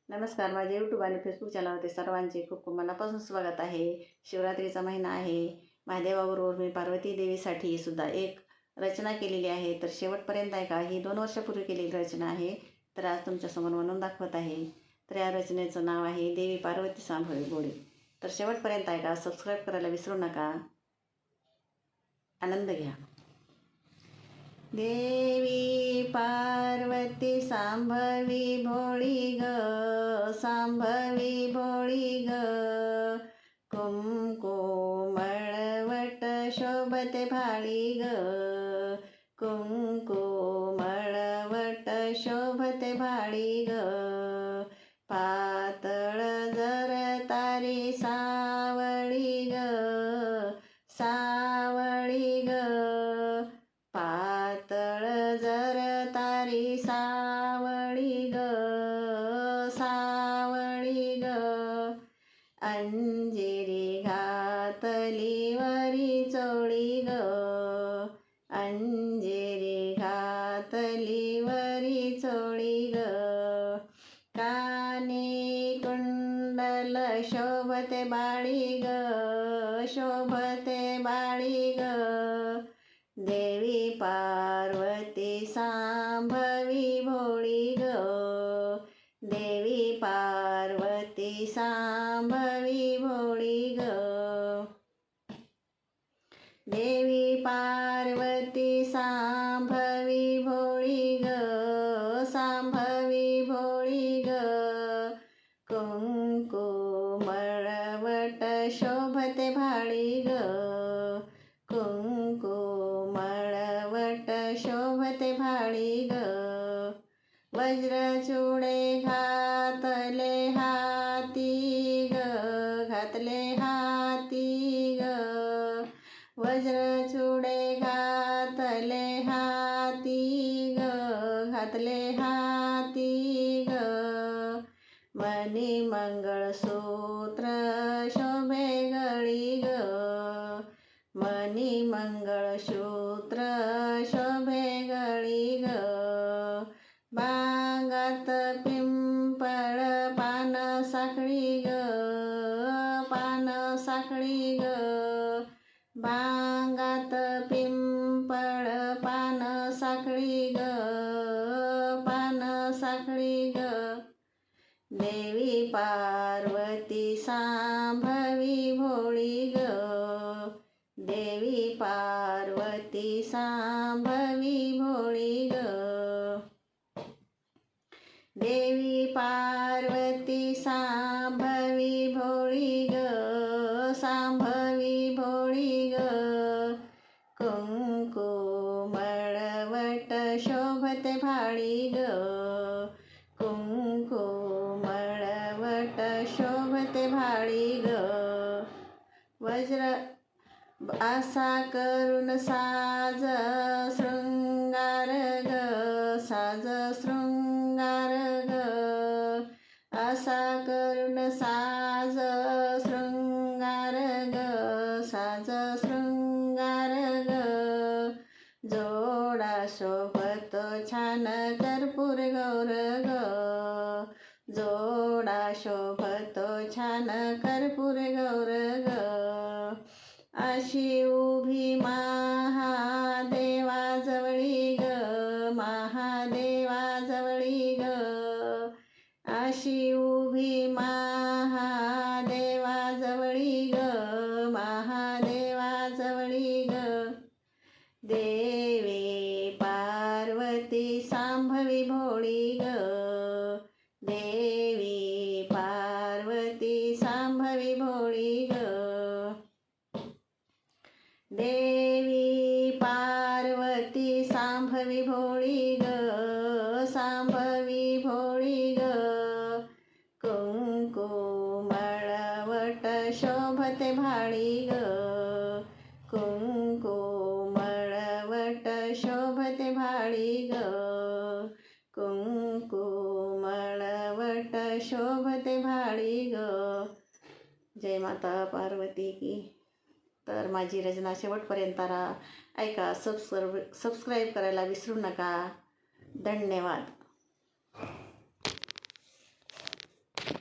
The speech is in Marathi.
नमस्कार, माझे यूट्यूब आणि फेसबुक चॅनलवरती सर्वांचे खूप खूप मनापासून स्वागत आहे. शिवरात्रीचा महिना आहे. महादेवाबरोबर मी पार्वती देवीसाठी सुद्धा एक रचना केलेली आहे. तर शेवटपर्यंत ऐका. ही 2 वर्षापूर्वी केलेली रचना आहे. तर आज तुमच्यासमोर म्हणून दाखवत आहे. तर या रचनेचं नाव आहे देवी पार्वती सांभवी गोडी. तर शेवटपर्यंत ऐका. सबस्क्राईब करायला विसरू नका. आनंद घ्या. देवी पार्वती सांभवी भोळी ग, सांभवी भोळी ग. कुंकुमळवट शोभते भाळी ग, कुंकुमळवट शोभते भाळी ग. पातळ जर तारी सावळी ग, सावळी ग. पातळ जर तारी सावळी ग, सावळी ग. अंजिरी घातली वरी चोळी ग, अंजिरी घातली वरी चोळी ग. कानी कुंडल शोभते बाळी ग, शोभते बाळी ग. देवी पार्वती सांभवी भोळी ग, देवी पार्वती सांभवी भोळी ग. देवी पार्वती सांभवी भोळी ग, सांभवी भोळी ग. कुंकुमळवट शोभते भाळी ग, कुंकुमळवट शोभते भाळी ग. वज्रचूडे घातले हाती ग, घातले हाती ग. वज्रचूडे घातले हाती ग, घातले हाती ग. मणी मंगळसूत्र शोभे गळी ग, मणी मंगळसूत्र शोभे गळी ग. बांगात पिंपळ पान साखळी ग, पान साखळी ग. बांगात पिंपळ पान साखळी ग, पान साखळी ग. देवी पार्वती सांभवी भोळी ग, देवी पार्वती सांभवी भोळी ग. देवी पार्वती सांभवी भोळी ग, सांभवी भोळी ग. कुंकुमळवट शोभते भाळी ग, कुंकुमळवट शोभते भाळी ग. वज्र आसा करून साज शृंगार ग, साज शृंगार ग. आसा करून साज शृंगार ग, साज शृंगार ग. जोडा शोभतो छान कर्पूर गौर ग, जोडा शोभतो छान कर्पूर गौर ग. अशी उभी महादेवाजवळी ग, महादेवाजवळी ग. अशी उभी महादेवाजवळी ग, महादेवाजवळी ग. देवी पार्वती सांभवी भोळी ग, देवी पार्वती सांभवी भोळी ग. देवी पार्वती सांभवी भोळी ग, सांभवी भोळी ग. कुंकुमळवट शोभते भाळी ग, कुंकुमळवट शोभते भाळी ग, कुंकुमळवट शोभते भाळी ग. जय माता पार्वती की. तर माझी रचना शेवटपर्यंत ऐका. सबस्क्राईब करायला विसरू नका. धन्यवाद.